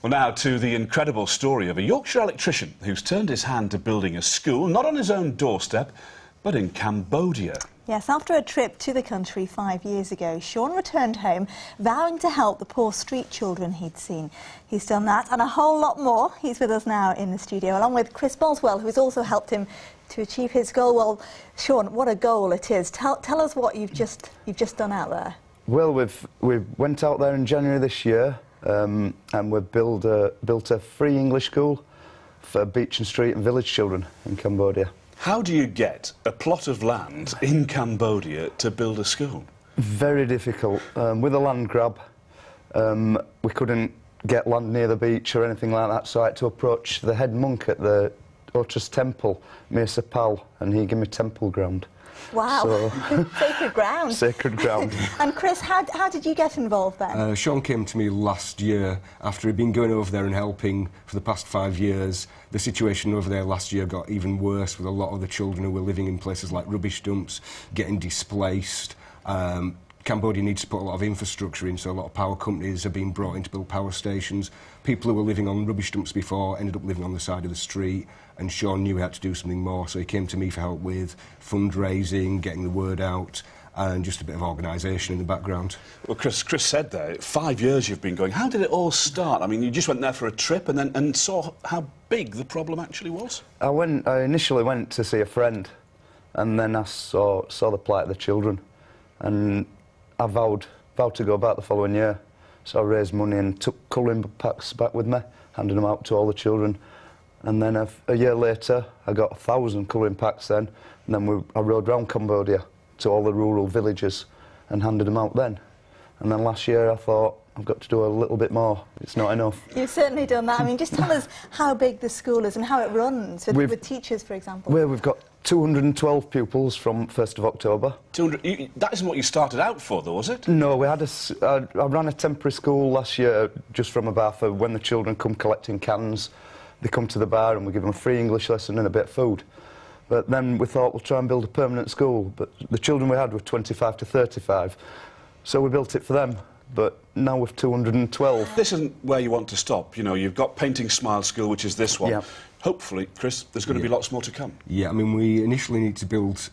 Well, now to the incredible story of a Yorkshire electrician who's turned his hand to building a school, not on his own doorstep, but in Cambodia. Yes, after a trip to the country 5 years ago, Sean returned home vowing to help the poor street children he'd seen. He's done that and a whole lot more. He's with us now in the studio, along with Chris Boswell, who's also helped him to achieve his goal. Well, Sean, what a goal it is. Tell us what you've just done out there. Well, we went out there in January this year and we've built a free English school for beach and street and village children in Cambodia. How do you get a plot of land in Cambodia to build a school? Very difficult. With a land grab, we couldn't get land near the beach or anything like that, so I had to approach the head monk at the Otras Temple, Mirza Pal, and he gave me temple ground. Wow, so, sacred ground. Sacred ground. And Chris, how did you get involved then? Sean came to me last year after he'd been going over there and helping for the past 5 years. The situation over there last year got even worse with a lot of the children who were living in places like rubbish dumps, getting displaced. Cambodia needs to put a lot of infrastructure in, so a lot of power companies are being brought in to build power stations. People who were living on rubbish dumps before ended up living on the side of the street, and Sean knew he had to do something more, so he came to me for help with fundraising, getting the word out, and just a bit of organisation in the background. Well, Chris said there, 5 years you've been going. How did it all start? I mean, you just went there for a trip and saw how big the problem actually was? I initially went to see a friend, and then I saw the plight of the children, and I vowed to go back the following year. So I raised money and took colouring packs back with me, handed them out to all the children. And then a year later, I got 1,000 colouring packs then, and then I rode around Cambodia to all the rural villages and handed them out then. And then last year I thought, I've got to do a little bit more. It's not enough. You've certainly done that. I mean, just tell us how big the school is and how it runs with teachers, for example. Well, we've got 212 pupils from 1st of October. 200. That isn't what you started out for, though, was it? No, I ran a temporary school last year just from a bar for when the children come collecting cans. They come to the bar and we give them a free English lesson and a bit of food. But then we thought we'll try and build a permanent school. But the children we had were 25 to 35, so we built it for them. But now with 212. This isn't where you want to stop. You know, you've got Painting Smile School, which is this one. Yeah. Hopefully, Chris, there's going to be lots more to come. Yeah, I mean, we initially need to build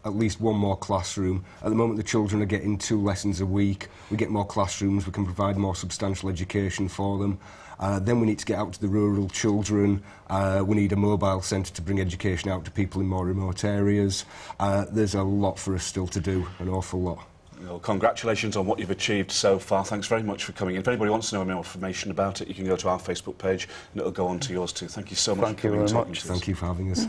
at least one more classroom. At the moment, the children are getting 2 lessons a week. We get more classrooms, we can provide more substantial education for them. Then we need to get out to the rural children. We need a mobile centre to bring education out to people in more remote areas. There's a lot for us still to do, an awful lot. Well, congratulations on what you've achieved so far. Thanks very much for coming in. If anybody wants to know more information about it, you can go to our Facebook page and it'll go on to yours too. Thank you so much for coming and talking to us. Thank you for having us.